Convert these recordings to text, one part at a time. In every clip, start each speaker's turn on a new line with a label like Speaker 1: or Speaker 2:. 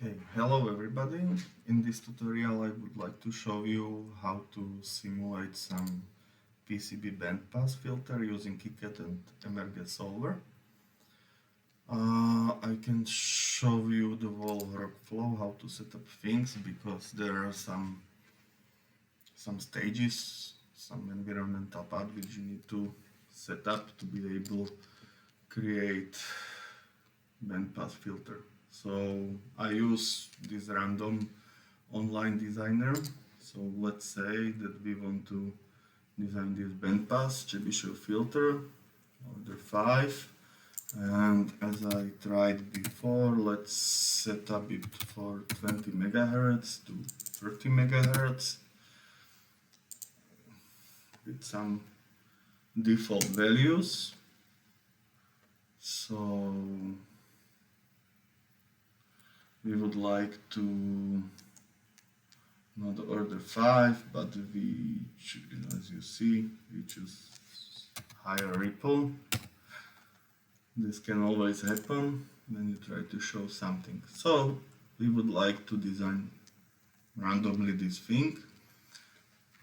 Speaker 1: Okay, hello everybody. In this tutorial I would like to show you how to simulate some PCB bandpass filter using KiCAD and EMerge solver. I can show you the whole workflow, how to set up things, because there are some stages, some environmental part which you need to set up to be able to create bandpass filter. So I use this random online designer. So let's say that we want to design this bandpass Chebyshev filter, order 5. And as I tried before, let's set up it for 20 megahertz to 30 megahertz with some default values. So we would like to not order 5, but we, as you see, we choose higher ripple. This can always happen when you try to show something. So we would like to design randomly this thing.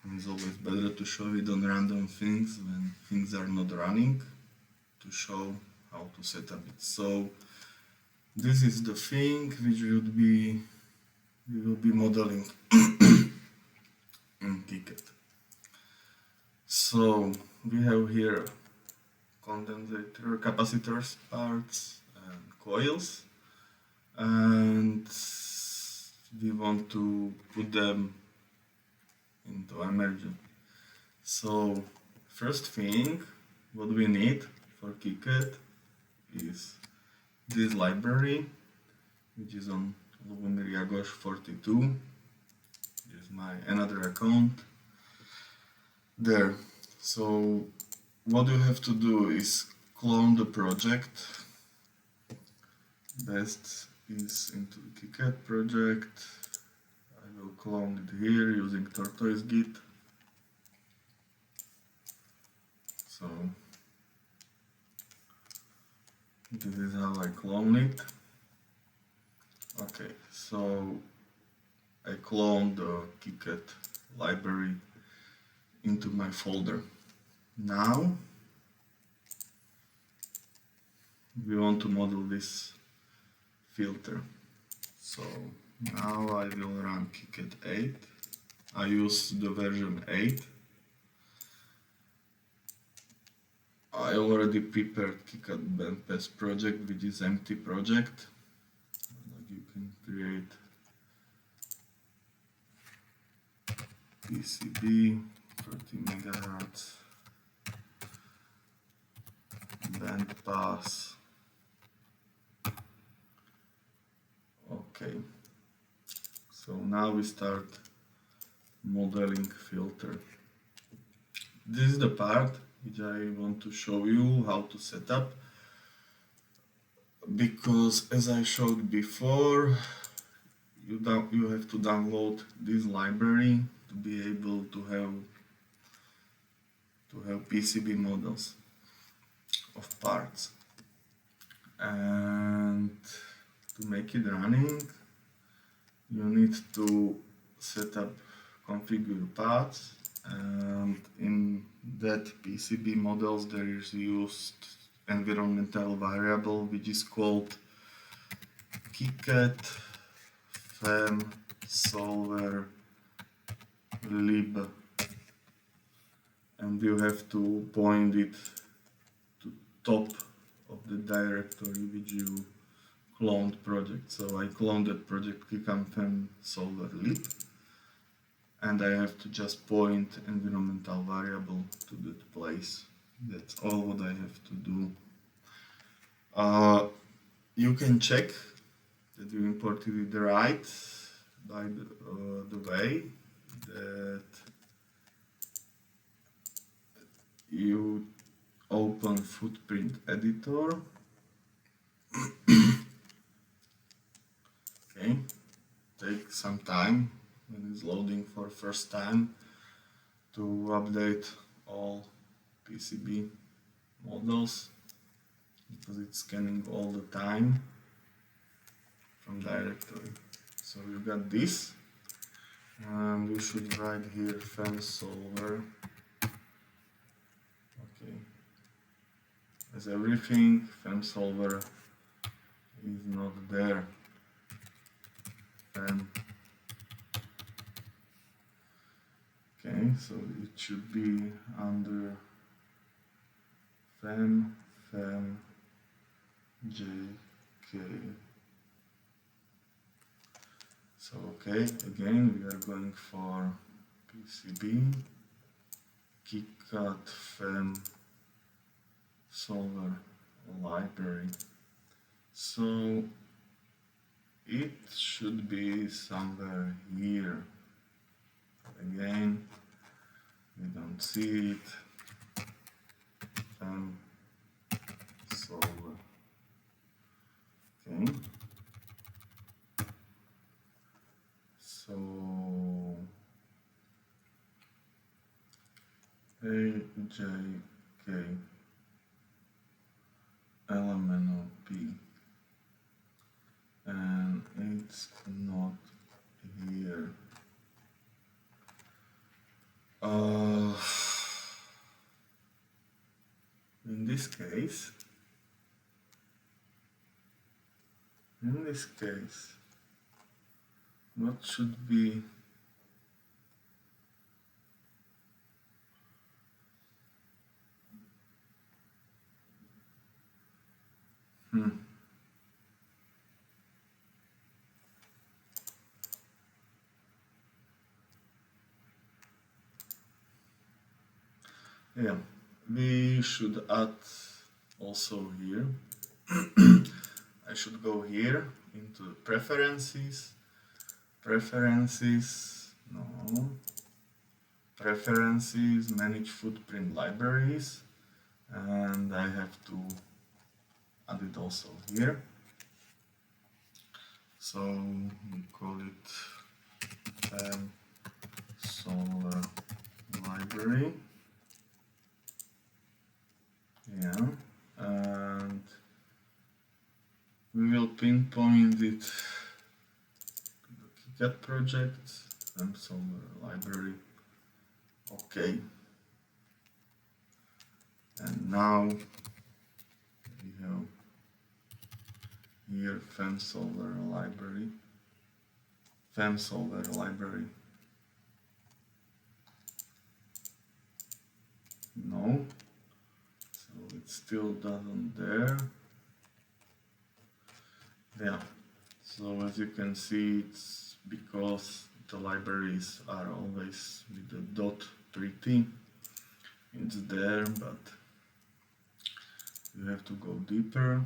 Speaker 1: And it's always better to show it on random things when things are not running, to show how to set up it. So this is the thing which we will be modeling in KiCAD. So we have here condensator, capacitors parts and coils, and we want to put them into EMerge. So first thing what we need for KiCAD is this library, which is on Lubomir Jagosh 42. This is my another account there. So what you have to do is clone the project. Best is into the KiCAD project. I will clone it here using tortoise git. So this is how I clone it. Okay, so I cloned the KiCAD library into my folder. Now we want to model this filter. So now I will run KiCAD 8. I use the version 8. I already prepared KiCAD bandpass project, which is empty project. You can create PCB 30 megahertz bandpass. Okay, so now we start modeling filter. This is the part which I want to show you how to set up, because as I showed before, you have to download this library to be able to have PCB models of parts. And to make it running, you need to set up configure paths, and in that PCB models there is used environmental variable which is called KiCAD FEM solver lib, and you have to point it to top of the directory which you cloned project. So I cloned that project KiCAD FEM solver lib, and I have to just point environmental variable to that place. That's all what I have to do. You can check that you imported it right by the way that you open footprint editor. Okay, take some time when it's loading for first time to update all PCB models, because it's scanning all the time from directory. So you got this, and you should write here FEM solver. Okay, as everything, FEM solver is not there. FEM. Okay, so it should be under FEM, JK. So okay, again we are going for PCB, KiCAD FEM solver library. So it should be somewhere here. Again, we don't see it. FEM solver. Okay. So AJK LMNOP, and it's not here. In this case, what should be? Yeah, we should add also here. I should go here into preferences, manage footprint libraries, and I have to add it also here. So we call it solver library. Yeah, and we will pinpoint it to the KiCAD project and solver library. Okay. And now we have here FEM solver library. No. So it still doesn't there. Yeah, so as you can see, it's because the libraries are always with the dot pretty. It's there, but you have to go deeper.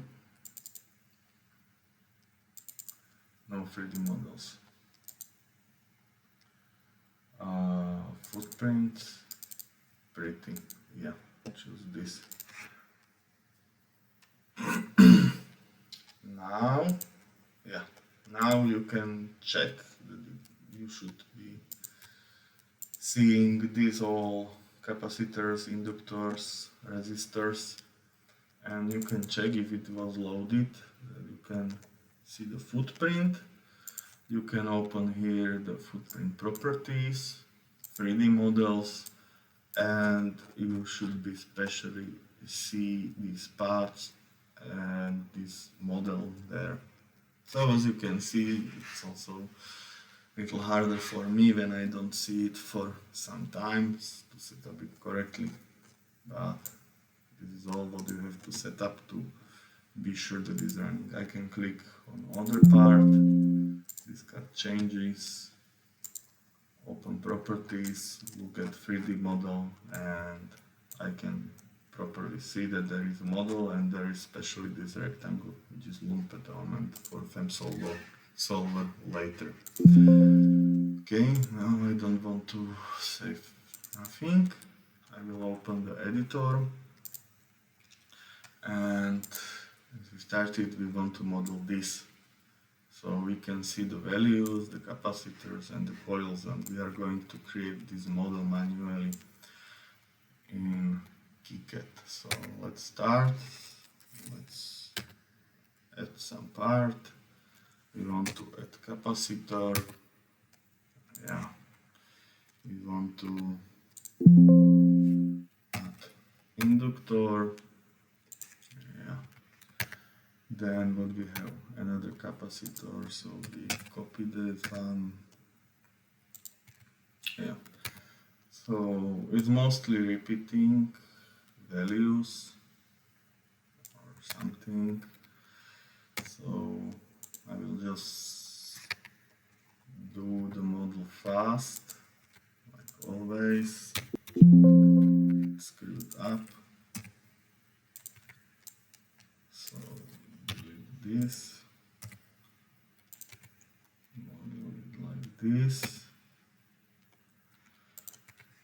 Speaker 1: No 3D models. Footprint, pretty. Yeah, choose this. Now you can check that you should be seeing these all capacitors, inductors, resistors, and you can check if it was loaded. You can see the footprint. You can open here the footprint properties, 3D models, and you should be especially see these parts and this model there. So as you can see, it's also a little harder for me when I don't see it for some times to set up it correctly. But this is all what you have to set up to be sure that it's running. I can click on other part, this got changes, open properties, look at 3D model, and I can properly see that there is a model and there is especially this rectangle, which is lumped element for FEM solver later. Okay, now I don't want to save nothing. I will open the editor, and as we started, we want to model this. So we can see the values, the capacitors and the coils, and we are going to create this model manually in KiCAD. So let's start. Let's add some part. We want to add capacitor. Yeah. We want to add inductor. Yeah. Then what we have? Another capacitor. So we copy that one. Yeah. So it's mostly repeating values or something. So I will just do the model fast, like always. Screw it up. So delete this. Model it like this.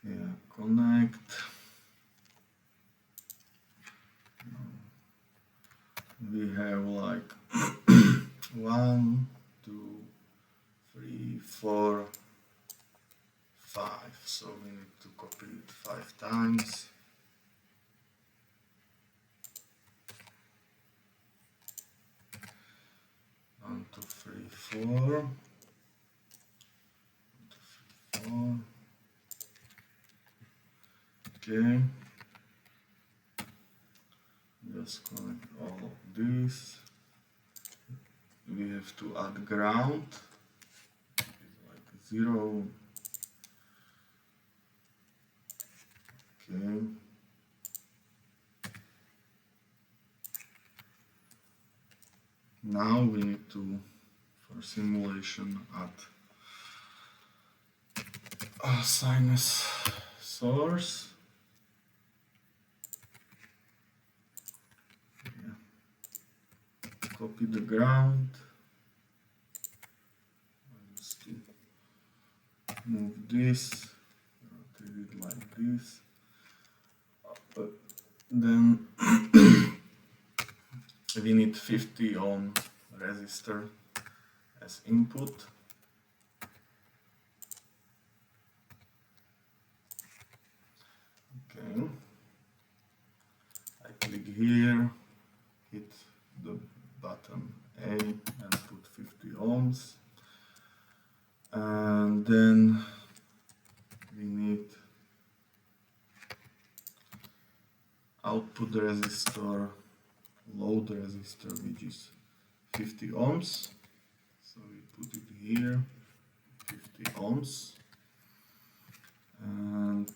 Speaker 1: Yeah, connect. We have like 1, 2, 3, 4, 5. So we need to copy it 5 times. 1, 2, 3, 4. 1, 2, 3, 4. Okay. Just connect all of this. We have to add ground. It's like 0. Okay. Now we need to, for simulation, add a sinus source. Yeah. Copy the ground. Just to move this, rotate it like this. Then we need 50 ohm resistor as input. Okay. I click here, hit the button A and put 50 ohms. And then we need output resistor, load resistor, which is 50 ohms. So we put it here, 50 ohms. And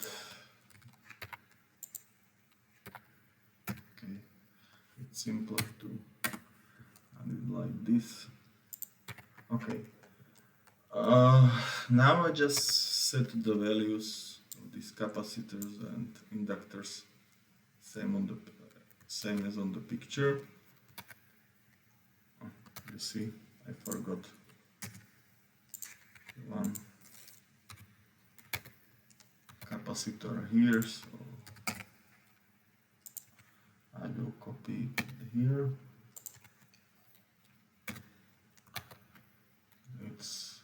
Speaker 1: okay, it's simpler to add it like this. Okay. Now I just set the values of these capacitors and inductors same as on the picture. Oh, you see, I forgot one capacitor here, so I will copy it here. It's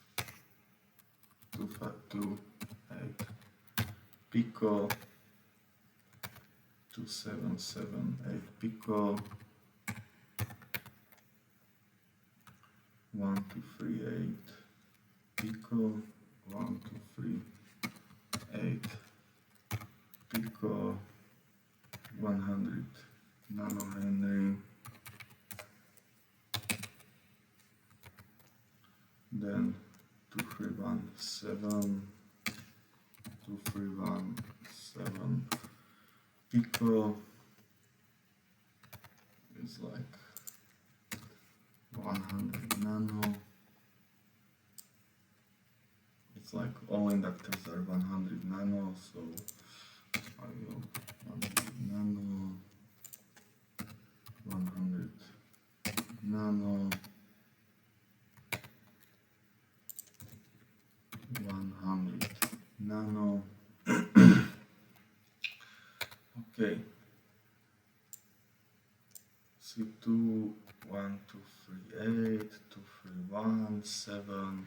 Speaker 1: 258 pico, 2778 pico, 1238 pico, 1238 pico, 100 nanohenry, then 2317 pico is like 100 nano. It's like all inductors are 100 nano, so I will 100 nano, 100 nano, 100 nano. Okay. C2 1238 231 7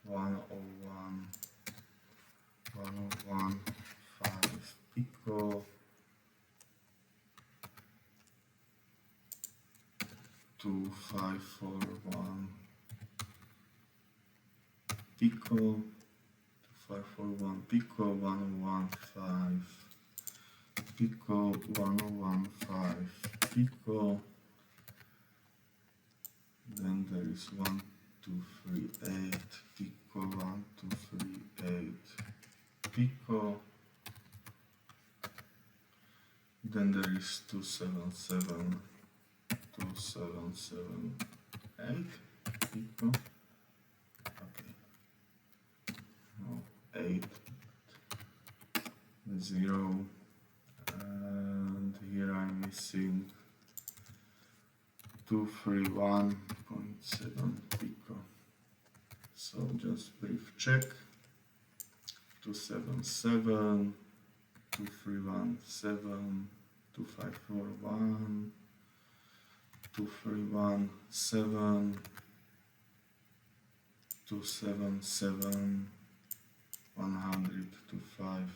Speaker 1: 101 101 5 pico, 2541 Pico, 2541 Pico, 1015 Pico, 1015 Pico. Then there is 1238 Pico, 1238 Pico. Then there is 277 2778 Pico. Okay. No, 8 0, and here I'm missing 231.7 Pico. So just brief check. 277, 2317, 2541, 2317, 277, 100, 25,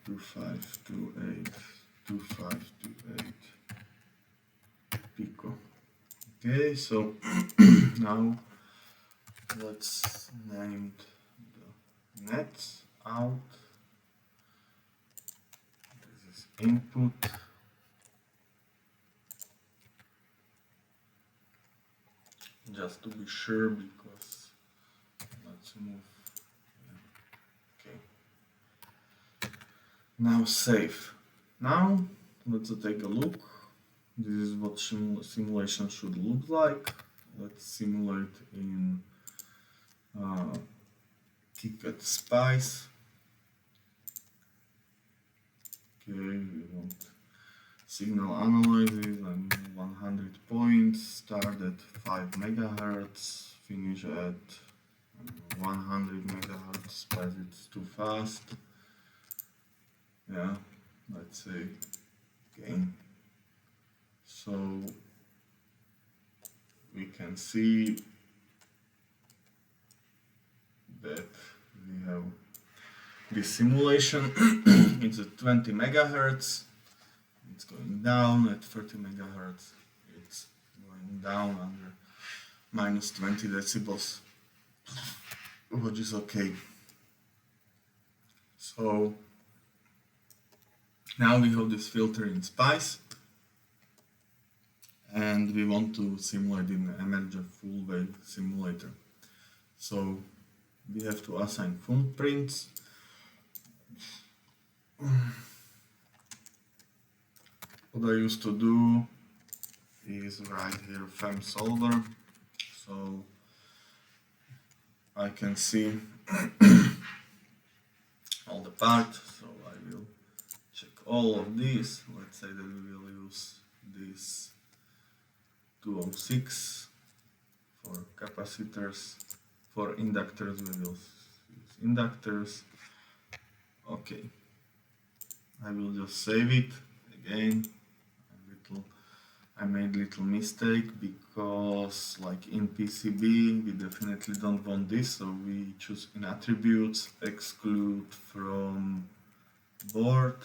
Speaker 1: 2528, 2528 Pico. Okay, so now let's name the nets out. This is input. Just to be sure, because let's move. Okay. Now save. Now let's take a look. This is what simulation should look like. Let's simulate in KiCAD Spice. Okay, we want signal analysis and 100 points, start at 5 megahertz, finish at 100 megahertz, but it's too fast. Yeah, let's say gain. So we can see that we have this simulation. It's at 20 megahertz. It's going down at 30 megahertz. It's going down under minus 20 decibels, which is okay. So now we have this filter in Spice, and we want to simulate in EMerge full wave simulator. So we have to assign footprints. What I used to do is write here FEM solver, so I can see all the parts. So I will check all of these. Let's say that we will use this 206 for capacitors. For inductors we will use inductors. Okay, I will just save it again. I made a little mistake, because like in PCB we definitely don't want this, so we choose in attributes, exclude from board.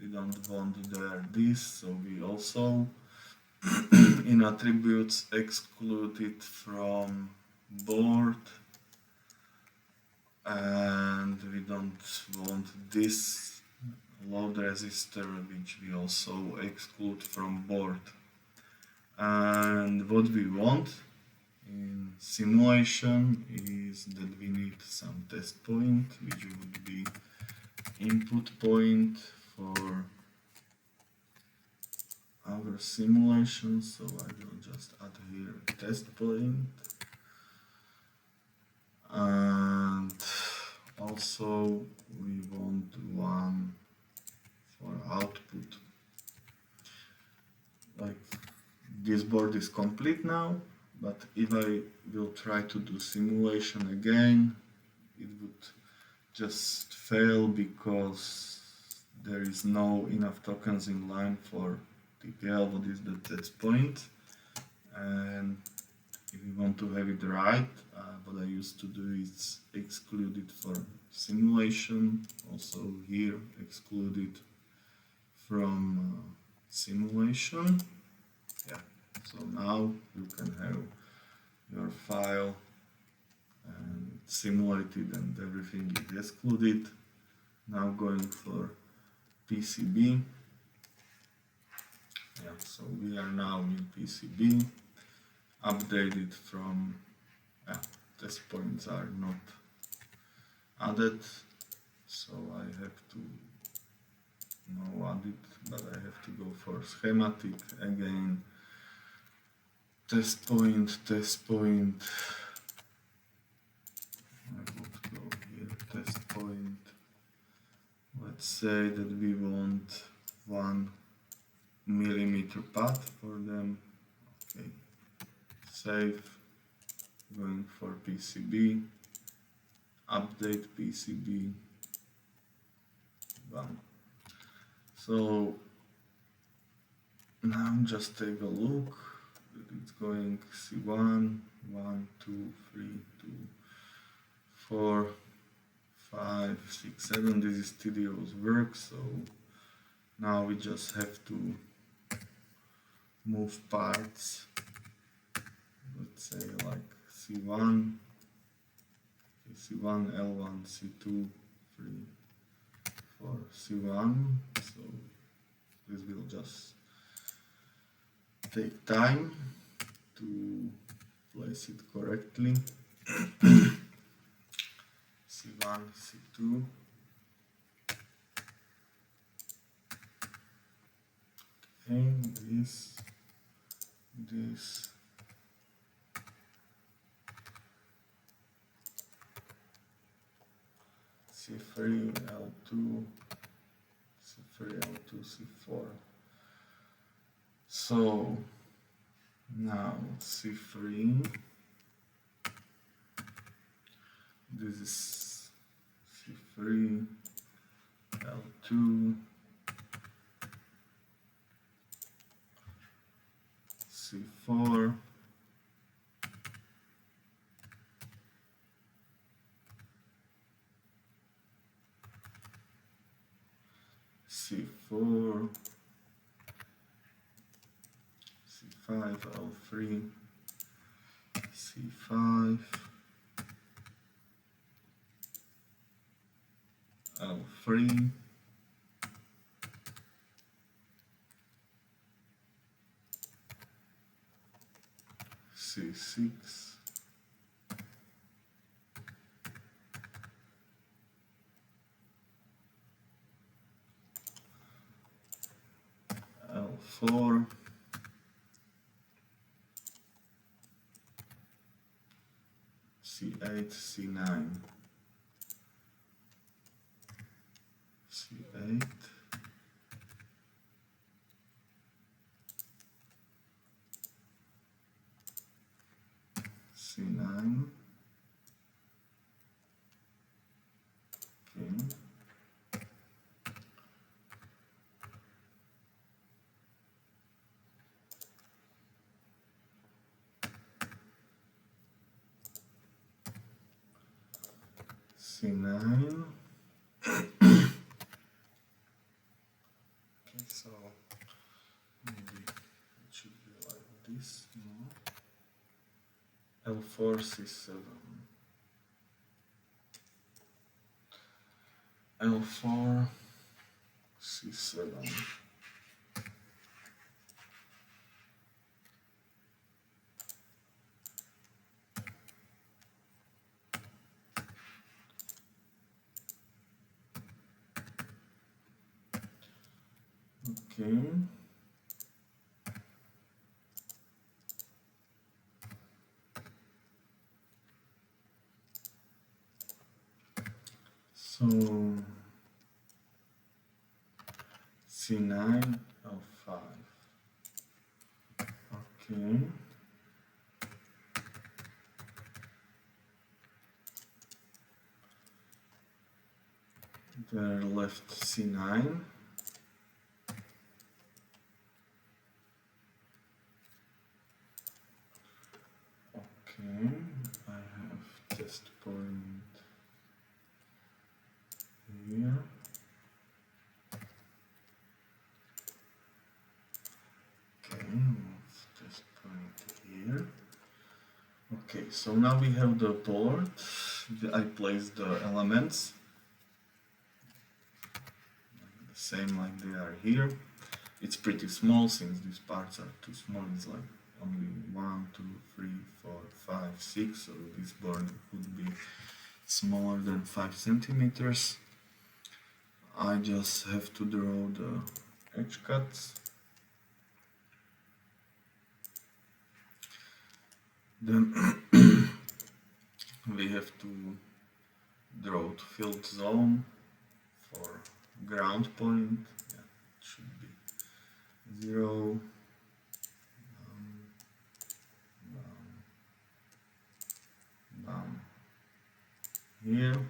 Speaker 1: We don't want there this, so we also in attributes exclude it from board, and we don't want this load resistor, which we also exclude from board. And what we want in simulation is that we need some test point, which would be input point for our simulation. So I will just add here a test point, and also we want one for output. Like, this board is complete now, but if I will try to do simulation again, it would just fail, because there is no enough tokens in line for TTL, what is the test point. And if you want to have it right, what I used to do is exclude it for simulation, also here exclude it from simulation. Yeah, so now you can have your file and simulated and everything is excluded. Now going for PCB. Yeah, so we are now in PCB, updated from test points are not added, so I have to no add it, but I have to go for schematic again. Test point. I would go here, test point. Let's say that we want 1 millimeter path for them. Okay, save. Going for PCB, update PCB. Done. So now just take a look. It's going C1, 1, 2, 3, 2, 4, 5, 6, 7. This is tedious work, so now we just have to move parts. Let's say like C1, C1, L1, C2, 3, 4, C1. So this will just take time to place it correctly. C1, C2. Okay, this. C3, L2, C3, L2, C4. So now C3, this is C3, L2, C4, C4, C5, L3, C5, L3, C6, L4, C8, C9, C8, C9, okay, C9. Okay, so maybe it should be like this, no? L4, C7, L4, C7. Okay. So C9, L5. Okay. There left C9. Okay, I have test point here. Okay, move test point here. Okay, so now we have the board. I placed the elements the same like they are here. It's pretty small since these parts are too small. It's like only 1, 2, 3, 4, 5, 6. So this board would be smaller than 5 centimeters. I just have to draw the edge cuts. Then we have to draw the field zone for ground point. Yeah, it should be 0. Here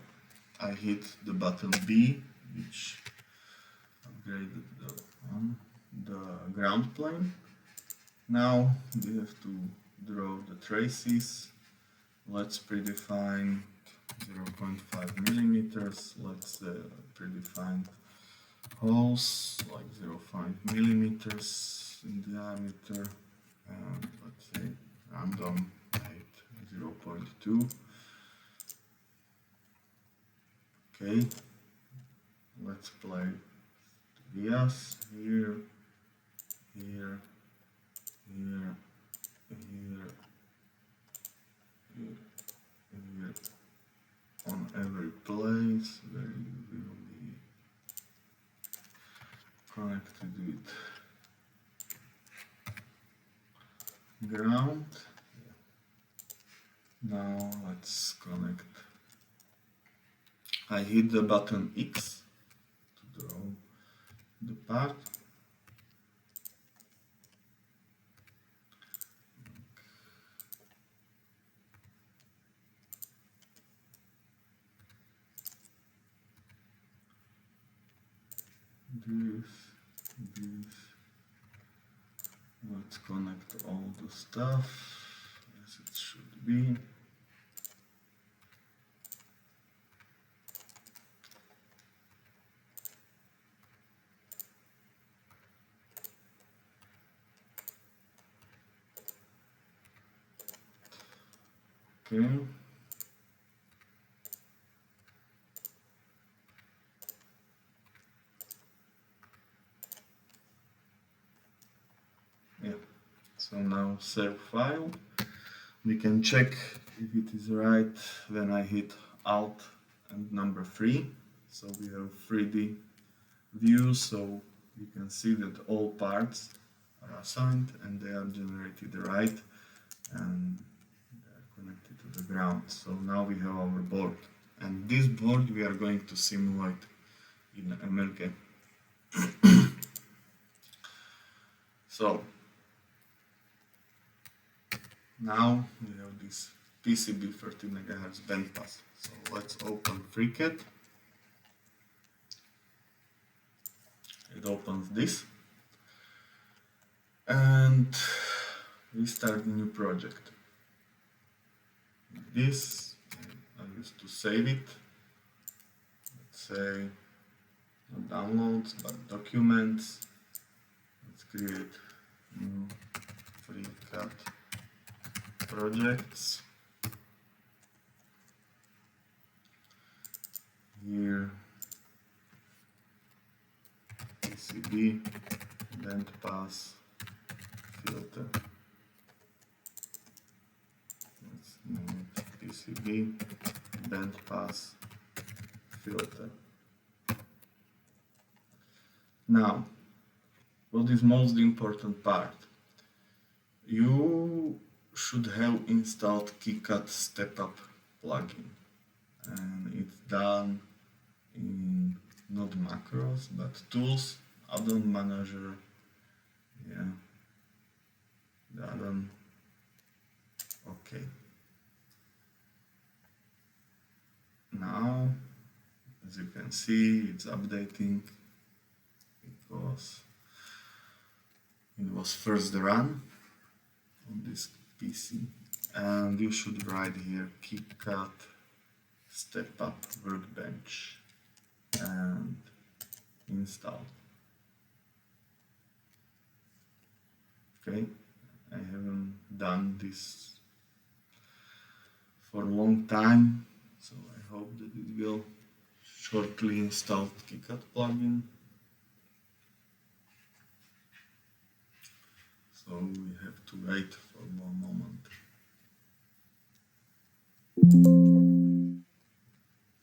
Speaker 1: I hit the button B, which upgraded the ground plane. Now we have to draw the traces. Let's predefine 0.5 millimeters. Let's predefine holes like 0.5 millimeters in diameter, and let's say random height 0.2. Okay, let's play vias here, here, here, here, here, on every place where you will be connected with ground. Now let's connect. I hit the button X to draw the part. This. Let's connect all the stuff as it should be. Okay. Yeah. So now save file. We can check if it is right when I hit Alt and number 3. So we have 3D view, so you can see that all parts are assigned and they are generated right and they are connected to the ground. So now we have our board, and this board we are going to simulate in EMerge. So now we have this PCB 30 MHz bandpass. So let's open FreeCAD. It opens this, and we start a new project. This I used to save it. Let's say not downloads but documents. Let's create new FreeCAD projects. Here PCB, bandpass, filter. Let's name it PCB, bandpass, filter. Now, what is most important part? You should have installed KiCAD Step-Up plugin, and it's done in not macros but tools, add-on manager, yeah, the add-on. Okay, now as you can see it's updating because it was first run on this PC, and you should write here KiCAD Step-Up Workbench and install. Okay, I haven't done this for a long time, so I hope that it will shortly install KiCAD plugin. So we have to wait for one moment.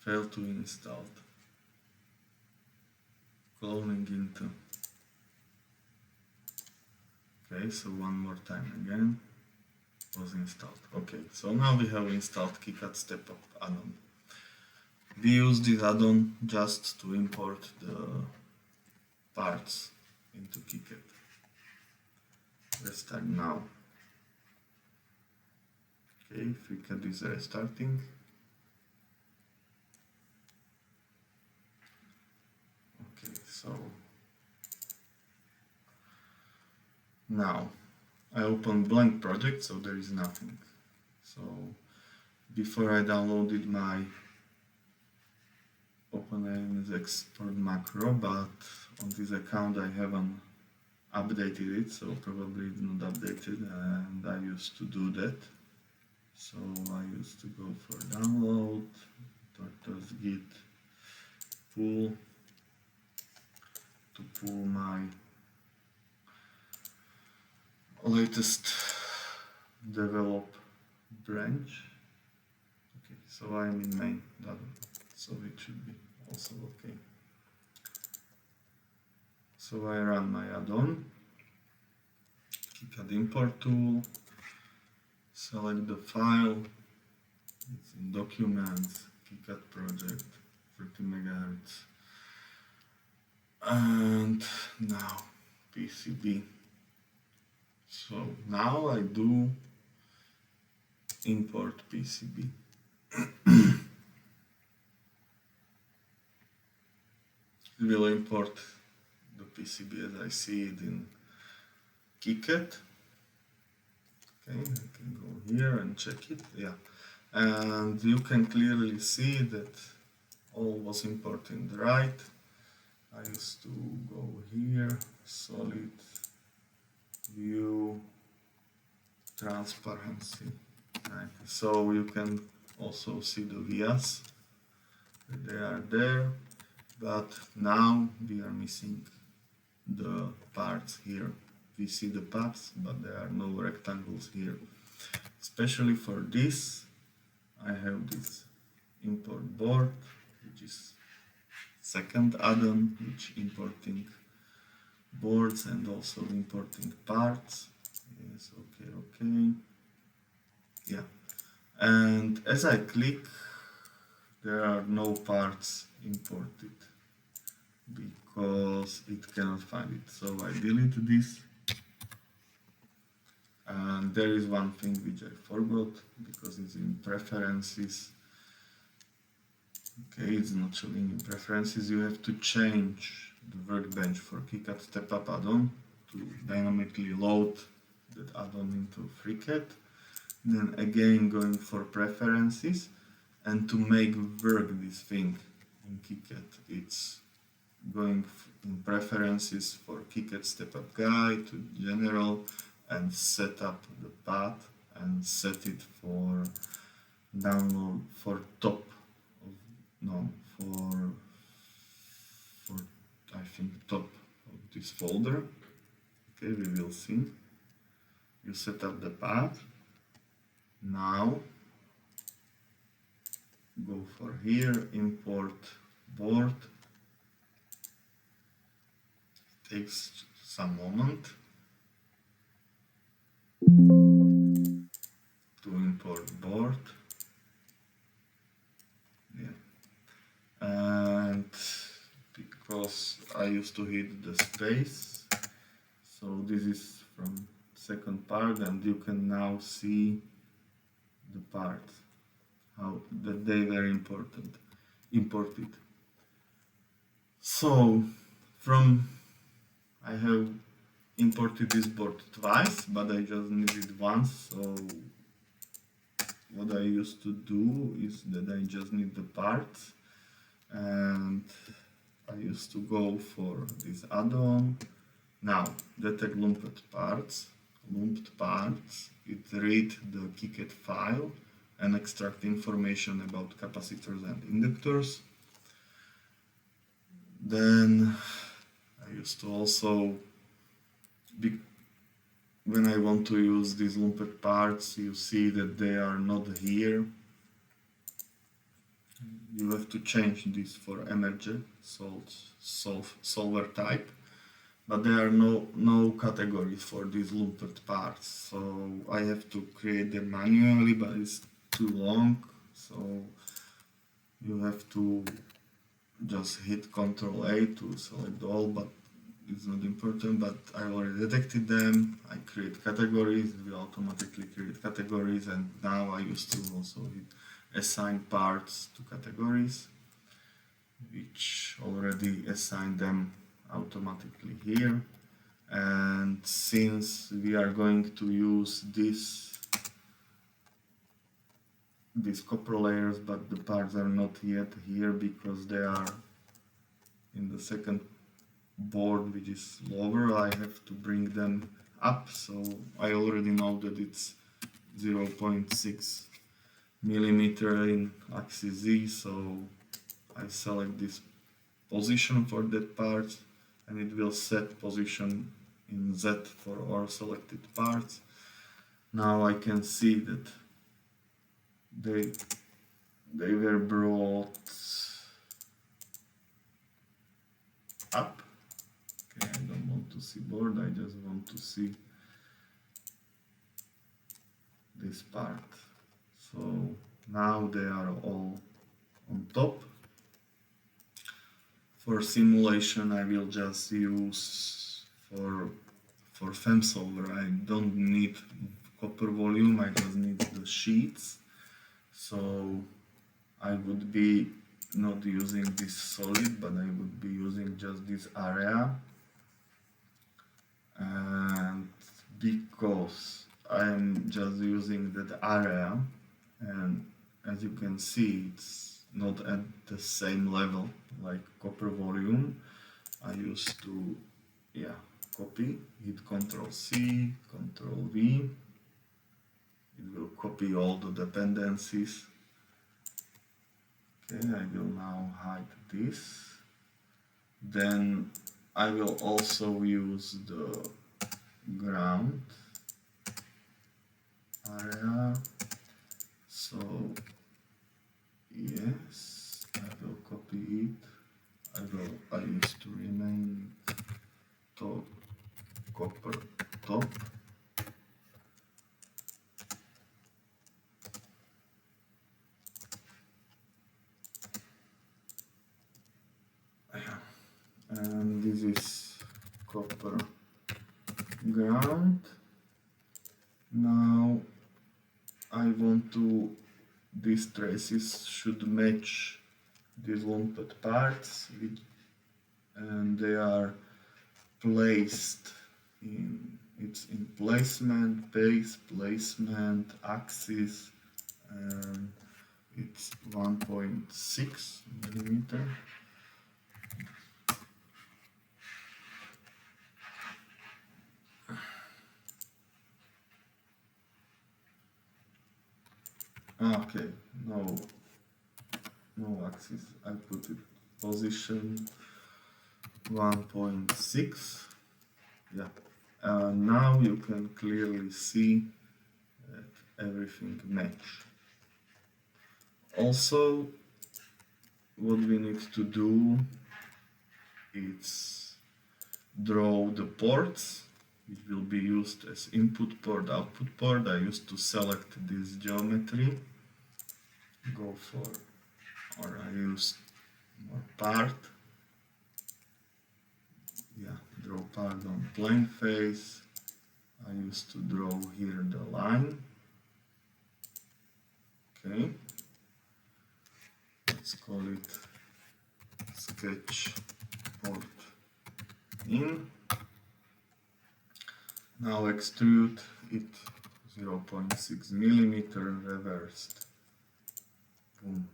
Speaker 1: Failed to install. Cloning into. Okay, so one more time again. Was installed. Okay, so now we have installed KiCAD Step Up add-on. We use this add-on just to import the parts into KiCAD. Restart now. Okay, FreeCAD is restarting. Okay, so now I open blank project, so there is nothing. So before I downloaded my OpenAIM export macro, but on this account I haven't updated it, so probably it's not updated, and I used to do that. So I used to go for download, Tortoise Git pull, to pull my latest develop branch. Okay, so I'm in main, so it should be also okay. So I run my add-on, KiCAD import tool, select the file, it's in documents, KiCAD project, 30 MHz, and now PCB. So now I do import PCB. It will import the PCB as I see it in KiCAD. Okay, I can go here and check it. Yeah, and you can clearly see that all was imported right. I used to go here, solid, view, transparency. Right. So you can also see the vias, they are there, but now we are missing the parts here. We see the paths, but there are no rectangles here. Especially for this, I have this import board, which is second add-on, which importing boards and also importing parts. Yes, okay. Yeah, and as I click, there are no parts imported because it cannot find it. So I delete this. And there is one thing which I forgot because it's in preferences. Okay, it's not showing in preferences. You have to change the workbench for KiCAD Step Up add-on to dynamically load that add-on into FreeCAD. Then again going for preferences, and to make work this thing in KiCAD, it's going in preferences for KiCAD Step Up Guide to general, and set up the path and set it for download for top of, no, for I think top of this folder. Okay, we will see. You set up the path. Now go for here, import board. Takes some moment to import board. Yeah, and because I used to hit the space, so this is from second part, and you can now see the parts, how that they were imported. So I have imported this board twice, but I just need it once. So what I used to do is that I just need the parts, and I used to go for this add-on. Now detect lumped parts. It read the KiCAD file and extract information about capacitors and inductors. Then I used to also, when I want to use these lumped parts, you see that they are not here. You have to change this for EMerge solver type, but there are no categories for these lumped parts, so I have to create them manually, but it's too long, so you have to just hit Ctrl A to select all, but it's not important. But I already detected them. I create categories, it will automatically create categories, and now I used to also hit assign parts to categories, which already assign them automatically here. And since we are going to use these copper layers, but the parts are not yet here because they are in the second board, which is lower, I have to bring them up. So I already know that it's 0.6 millimeter in axis Z, so I select this position for that part, and it will set position in Z for all selected parts. Now I can see that they were brought up. Okay, I don't want to see board, I just want to see this part. So now they are all on top. For simulation I will just use for FEM solver. I don't need copper volume, I just need the sheets. So I would be not using this solid, but I would be using just this area. And because I'm just using that area, and as you can see it's not at the same level like copper volume, I used to copy, hit Ctrl C, Ctrl V, it will copy all the dependencies. Okay, I will now hide this. Then I will also use the ground area. So yes, I will copy it. I used to rename top copper top. And this is copper ground. Now I want to, these traces should match these lumped parts, and they are placed in, it's in placement, base, placement, axis, and it's 1.6 millimeter. Okay, no axis, I put it position 1.6. Yeah, now you can clearly see that everything match. Also, what we need to do is draw the ports. It will be used as input port, output port. I used to select this geometry, go for, or I use more part. Yeah, draw part on plane face. I used to draw here the line. Okay, let's call it sketch port in. Now extrude it 0.6 millimeter reversed. Boom.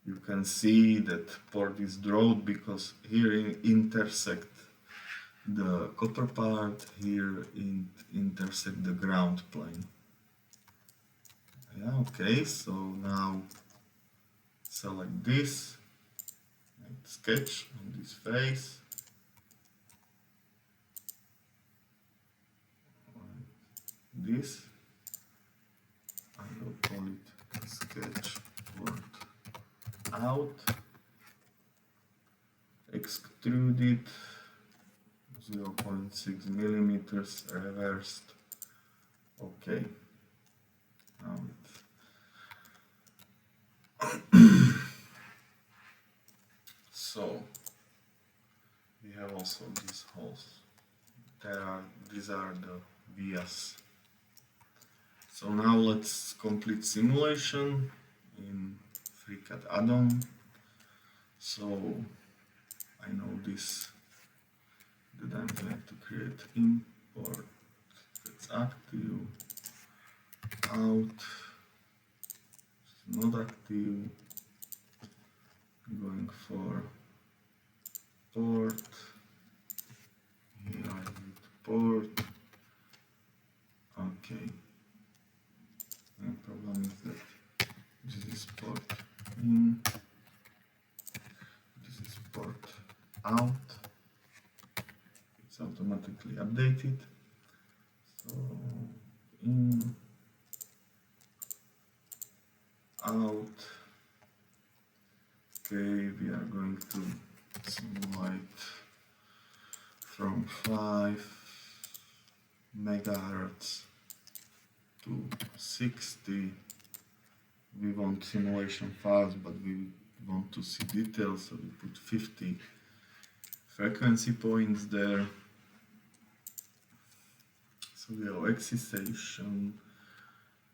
Speaker 1: You can see that port is drawn because here intersect the copper part, here intersect the ground plane. Yeah, okay, so now select this, make sketch on this face. This, I will call it sketch word out, extrude it 0.6 millimeters, reversed. Okay, now so we have also these holes. These are the vias. So now let's complete simulation in FreeCAD add-on. So I know this, that I'm going to create import, that's active, out, not active, going for port, here I need port, okay. The problem is that this is port in, this is port out, it's automatically updated, so in, out, okay, we are going to simulate from 5 megahertz to 60. We want simulation files, but we want to see details, so we put 50 frequency points there. So we have excitation,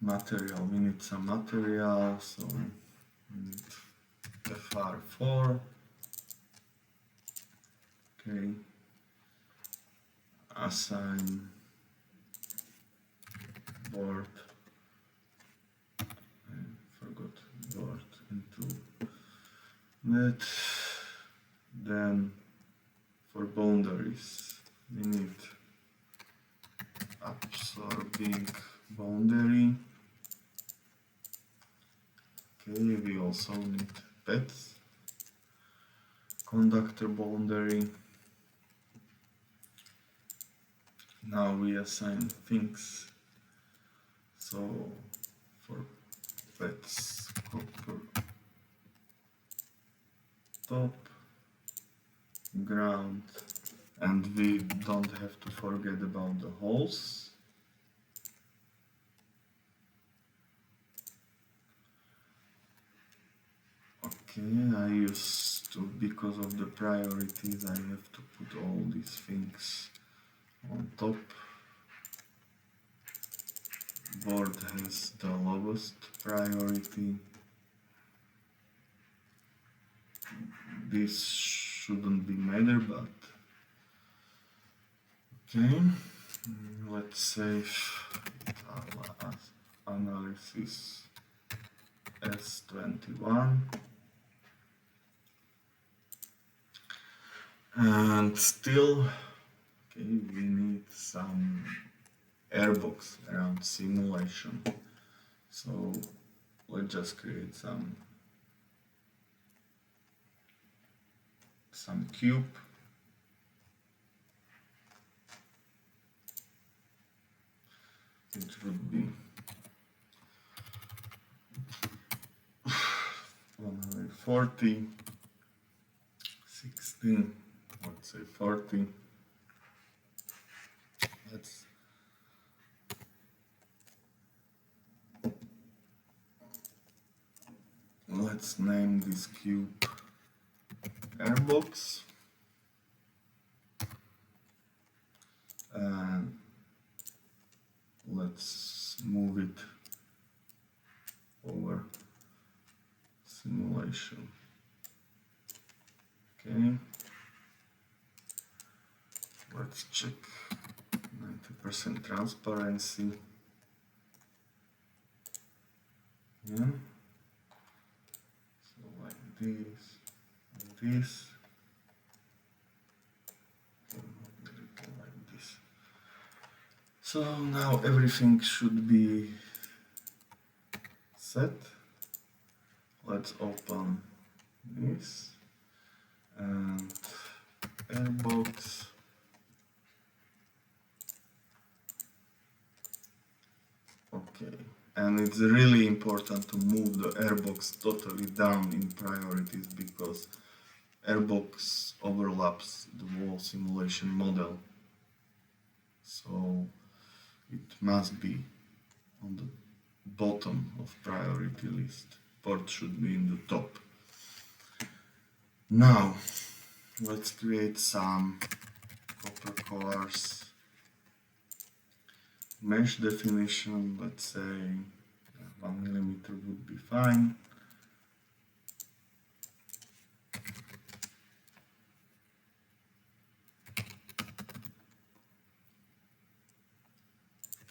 Speaker 1: material, we need some material, so we need FR4. Okay, assign board, I forgot board into net. Then for boundaries we need absorbing boundary. Okay, we also need pets, conductor boundary. Now we assign things. So for pets, copper top, ground, and we don't have to forget about the holes. Okay, I used to, because of the priorities, I have to put all these things on top. Board has the lowest priority. This shouldn't be matter, but okay. Let's save analysis S21. And still, okay, we need some airbox around simulation. So let's just create some cube. It would be 140, 16, let's say 40. Let's name this cube airbox, and let's move it over simulation. Okay, let's check 90% transparency. Yeah. So like this, and this, like this. So now everything should be set. Let's open this and airbox. Okay, and it's really important to move the airbox totally down in priorities because airbox overlaps the whole simulation model. So it must be on the bottom of priority list. Port should be in the top. Now let's create some copper cores. Mesh definition, let's say 1 millimeter would be fine.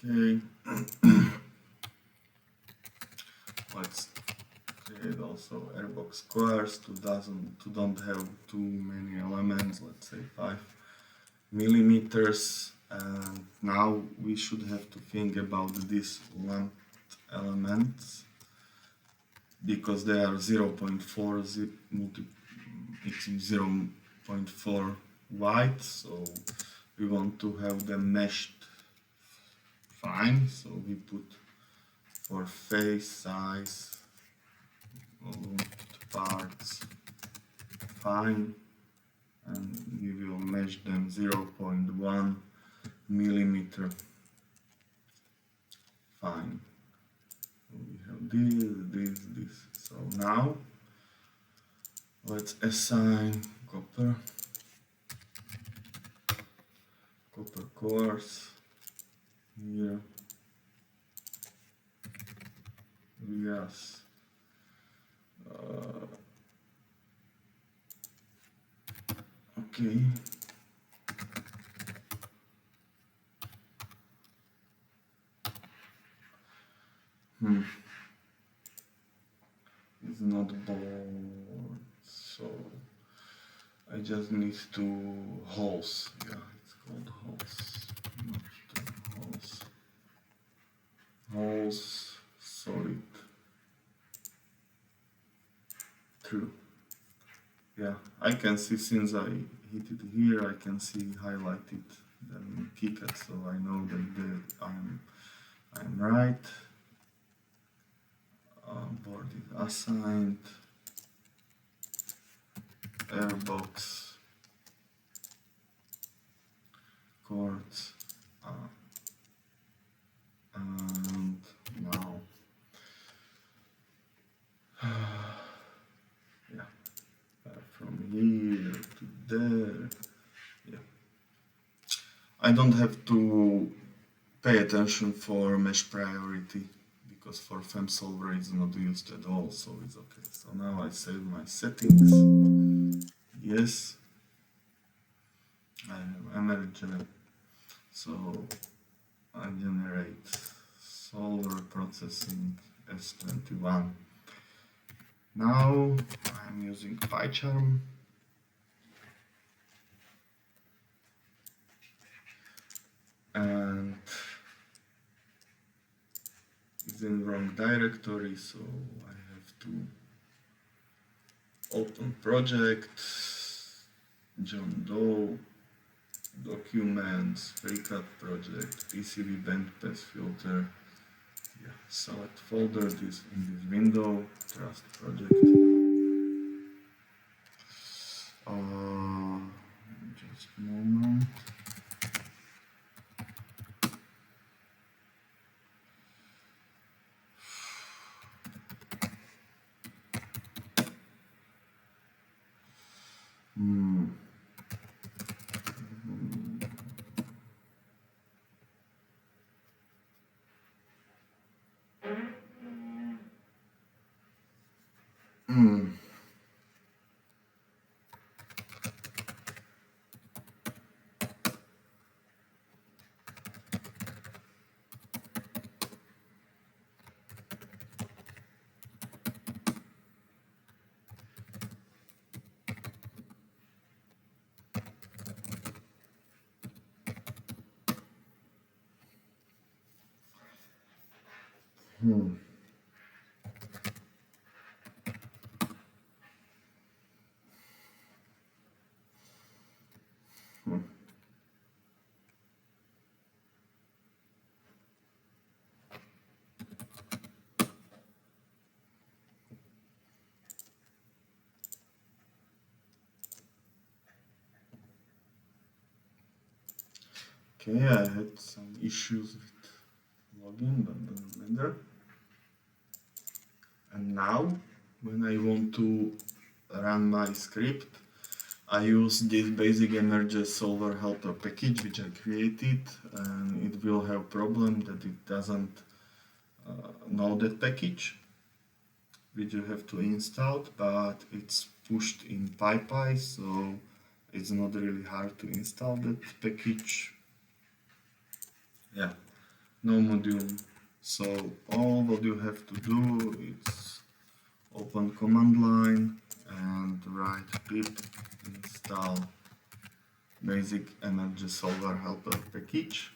Speaker 1: Okay. Let's create also airbox squares to don't have too many elements, let's say 5 millimeters. And now we should have to think about these length elements because they are 0.4 it's 0.4 wide, so we want to have them meshed fine. So we put for face size parts fine, and we will mesh them 0.1 millimeter fine. We have this. So now let's assign copper cores here. Yes. Okay. It's not board, so I just need to holes. Yeah, it's called holes. Not holes. Holes solid. True. Yeah, I can see since I hit it here, I can see highlighted then KiCAD, so I know that I'm right. Board is assigned. Airbox chords, and now yeah, from here to there. Yeah, I don't have to pay attention for mesh priority because for FEM solver it's not used at all, so it's okay. So now I save my settings. Yes, I have EMerge, so I generate solver processing S21. Now I'm using PyCharm. And it's in the wrong directory, so I have to open project, John Doe, documents, FreeCAD project, PCB bandpass filter. Yeah, select folder this in this window, trust project. Just a moment. Okay, I had some issues with login, but doesn't matter. And now, when I want to run my script, I use this basic EMerge solver helper package which I created, and it will have problem that it doesn't know that package, which you have to install, but it's pushed in PyPy, so it's not really hard to install that package. Yeah, no module. So all what you have to do is open command line and write pip install basic EMerge solver helper package.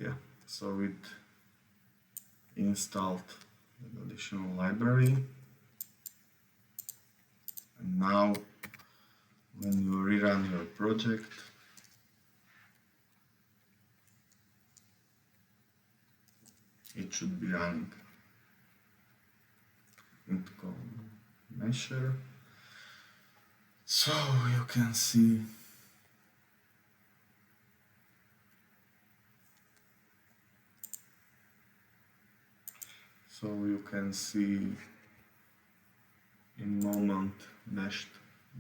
Speaker 1: Yeah, so it installed an additional library, and now when you rerun your project, it should be running. It called measure, so you can see in moment meshed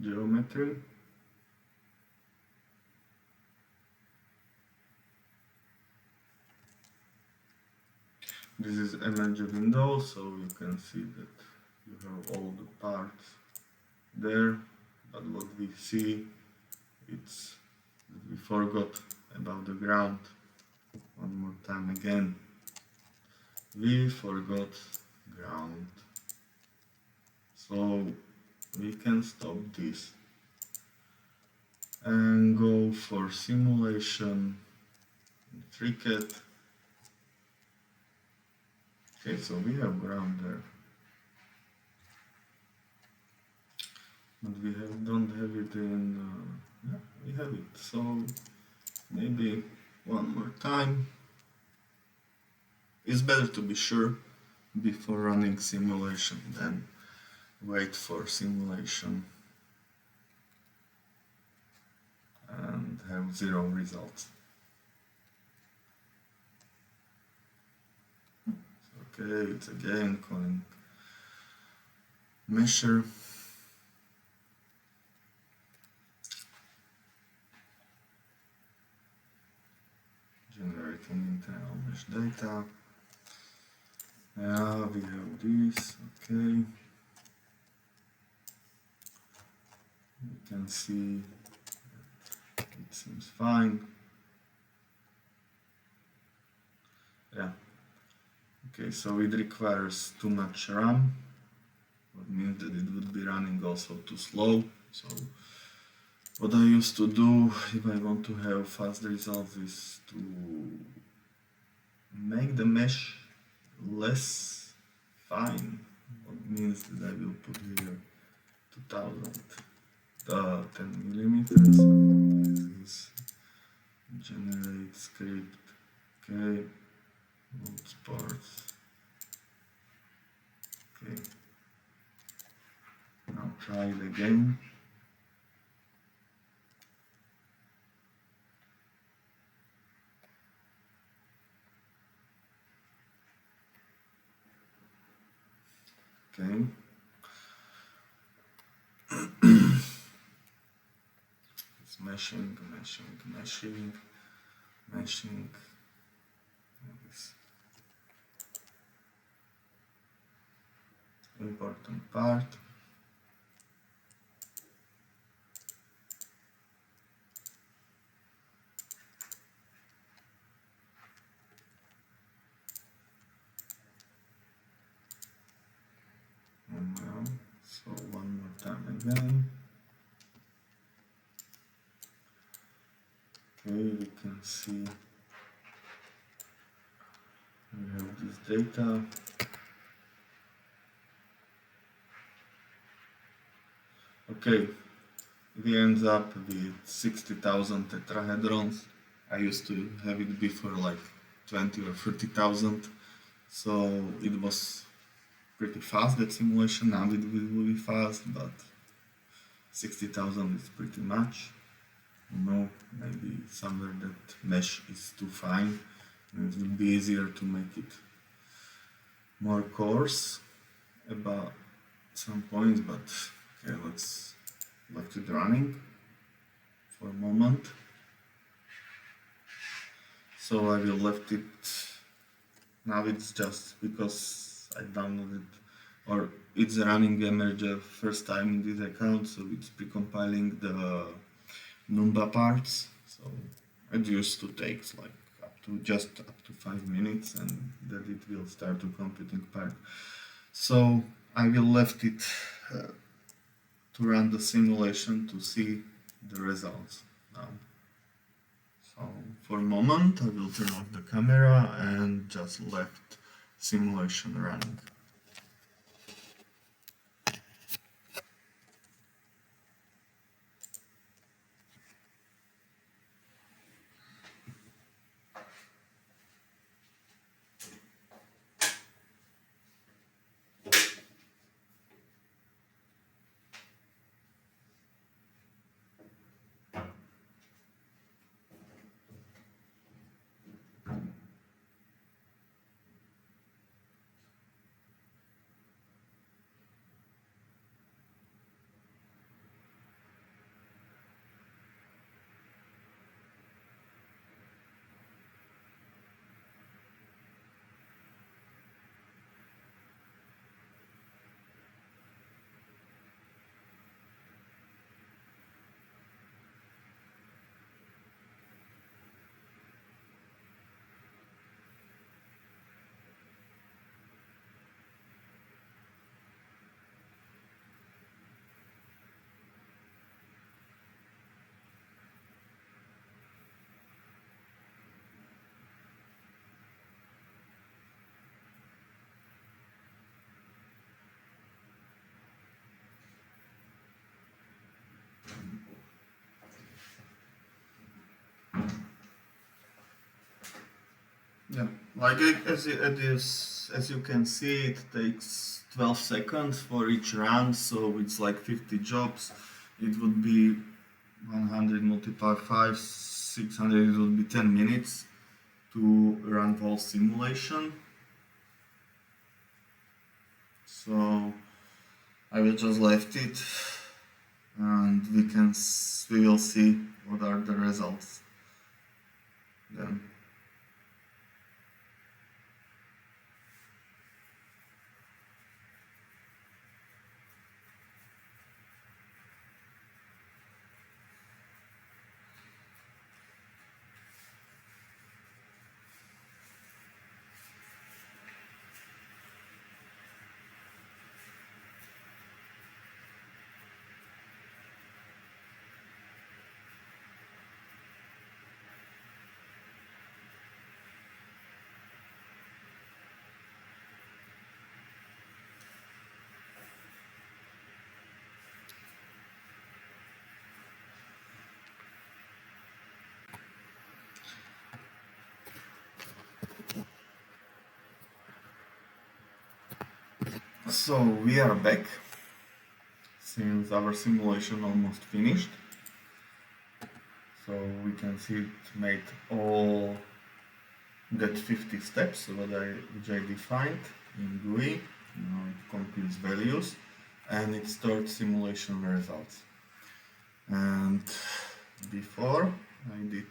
Speaker 1: geometry. This is EMerge window, so you can see that you have all the parts there, but what we see, it's that we forgot about the ground. One more time again, we forgot ground. So we can stop this and go for simulation in FreeCAD. Okay, so we have ground there, but we don't have it in, yeah, we have it, so maybe one more time. It's better to be sure before running simulation than wait for simulation and have zero results. Okay, it's again calling measure. Generating internal mesh data. Yeah, we have this, okay. You can see it seems fine. Yeah. Okay, so it requires too much RAM, what means that it would be running also too slow. So what I used to do if I want to have fast results is to make the mesh less fine. What means that I will put here 2000, 10 millimeters. This generate script. Okay, load parts. Okay, now try it again. Okay. It's meshing. This important part. And now, so one more time again. Okay, we can see we have this data. Okay, we end up with 60,000 tetrahedrons. I used to have it before like 20 or 30,000, so it was pretty fast, that simulation. Now it will be fast, but 60,000 is pretty much. Maybe somewhere that mesh is too fine, and it will be easier to make it more coarse about some points, but okay, let's left it running for a moment. So I will left it, now it's just because I downloaded, or it's running EMerge first time in this account, so it's pre-compiling the Numba parts. So it used to take like up to 5 minutes, and then it will start to computing part. So I will left it to run the simulation to see the results now. So for a moment I will turn off the camera and just left simulation running. Yeah, like as you can see, it takes 12 seconds for each run, so it's like 50 jobs. It would be 100 multiplied 5, 600, it would be 10 minutes to run the whole simulation. So I will just left it, and we will see what are the results then. So we are back, since our simulation almost finished. So we can see it made all that 50 steps which I defined in GUI. Now it computes values and it stores simulation results. And before I did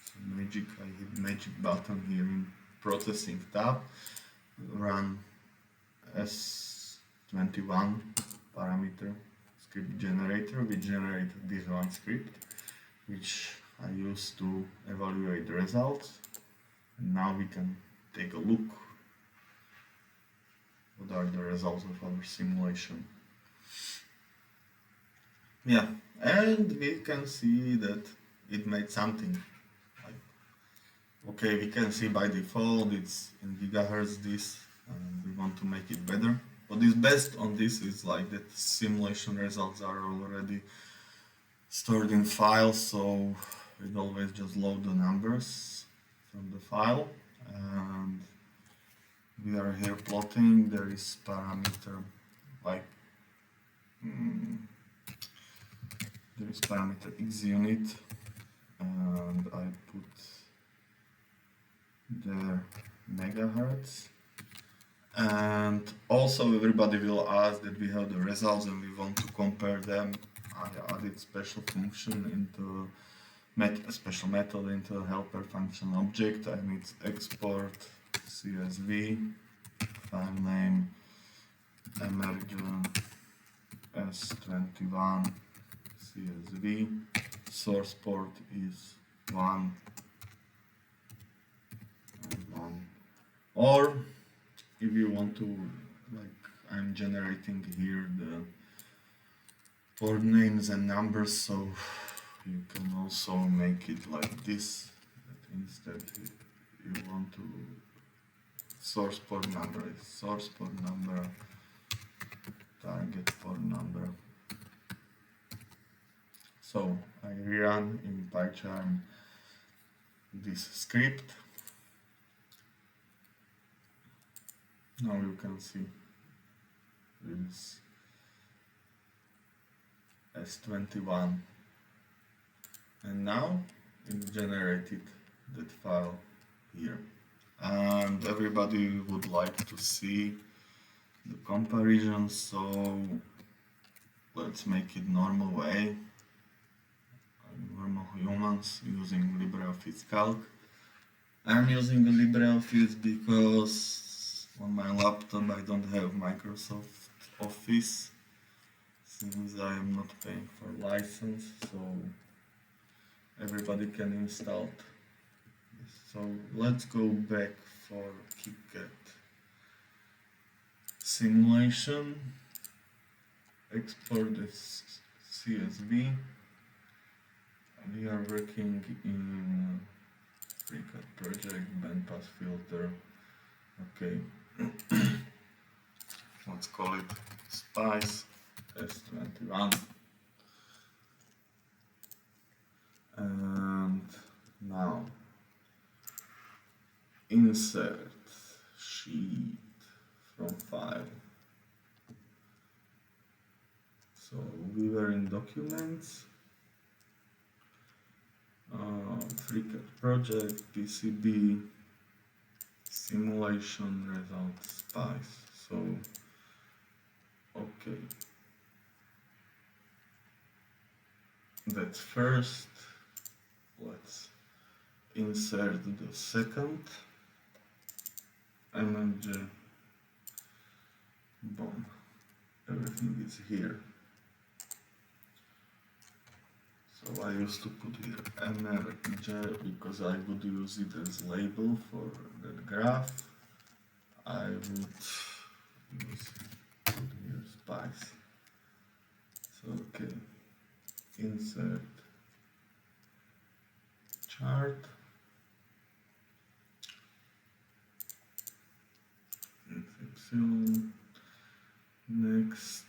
Speaker 1: some magic, I hit magic button here in processing tab, run S21 parameter script generator, which generated this one script, which I use to evaluate the results. And now we can take a look what are the results of our simulation. Yeah, and we can see that it made something. Like, okay, we can see by default it's in gigahertz this, and we want to make it better. What is best on this is like that simulation results are already stored in files, so it always just load the numbers from the file. And we are here plotting. There is parameter like there is parameter x unit and I put there megahertz. And also everybody will ask that we have the results and we want to compare them. I added special function into a special method into a helper function object, and it's export CSV, file name EMerge S21 CSV, source port is 1 and 1. Or if you want to, like I'm generating here the port names and numbers, so you can also make it like this, that instead you want to source port number is source port number, target port number. So I run in PyCharm this script. Now you can see this S21, and now it generated that file here, and everybody would like to see the comparison, so let's make it normal way, normal humans using LibreOffice Calc. I'm using the LibreOffice because on my laptop I don't have Microsoft Office, since I am not paying for license, so everybody can install this. So let's go back for KiCAD simulation, export this CSV. We are working in FreeCAD project, bandpass filter. Okay, let's call it Spice S21. And now insert sheet from file. So we were in documents, FreeCAD project, PCB, simulation result, Spice. So okay, that's first. Let's insert the second EMerge. Boom, everything is here. So I used to put here EMerge because I would use it as label for that graph. I would put here Spice. So okay, insert chart. Epsilon. Next,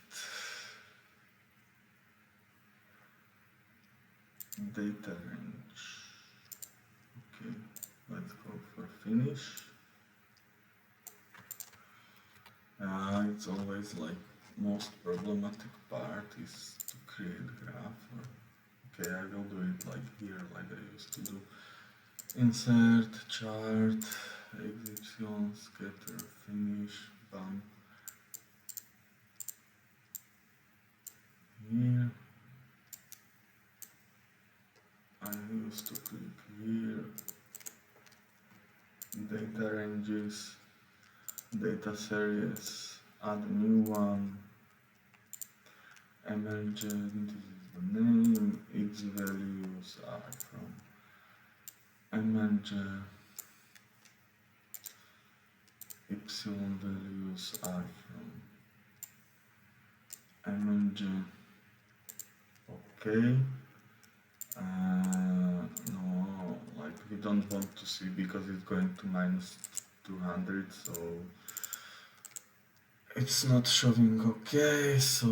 Speaker 1: data range. Okay, let's go for finish. It's always like most problematic part is to create graph. Okay, I will do it like here, like I used to do. Insert chart, exception, scatter, finish, bam. Here, I used to click here, data ranges, data series, add a new one, EMerge, this is the name, X values are from EMerge, epsilon values are from EMerge. Okay. No, like we don't want to see because it's going to minus 200, so it's not showing. Okay, so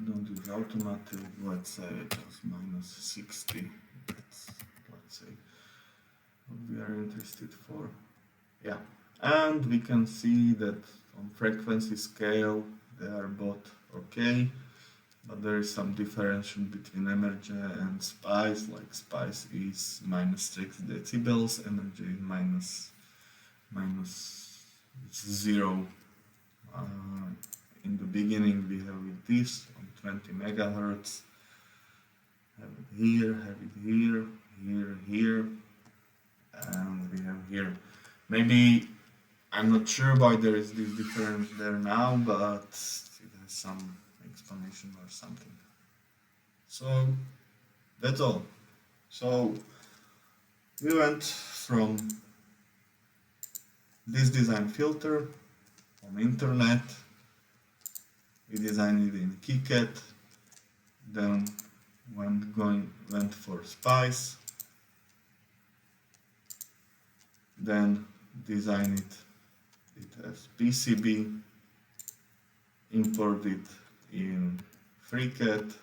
Speaker 1: don't use automatic. Let's say just minus 60. Let's say what we are interested for. Yeah, and we can see that on frequency scale they are both okay. but there is some difference between EMerge and Spice. Like Spice is -6 decibels, EMerge is minus 0. In the beginning we have it this on 20 megahertz. Have it here, here, and we have here. Maybe I'm not sure why there is this difference there now, but it has some explanation or something. So that's all. So we went from this design filter on internet, we designed it in KiCAD, then went for Spice, then designed it as PCB, import it in FreeCAD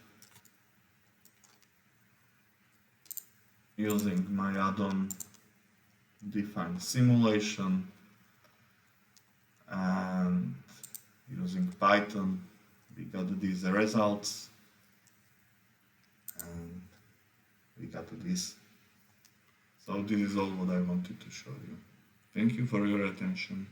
Speaker 1: using my add-on define simulation, and using Python we got these results, and we got this. So this is all what I wanted to show you. Thank you for your attention.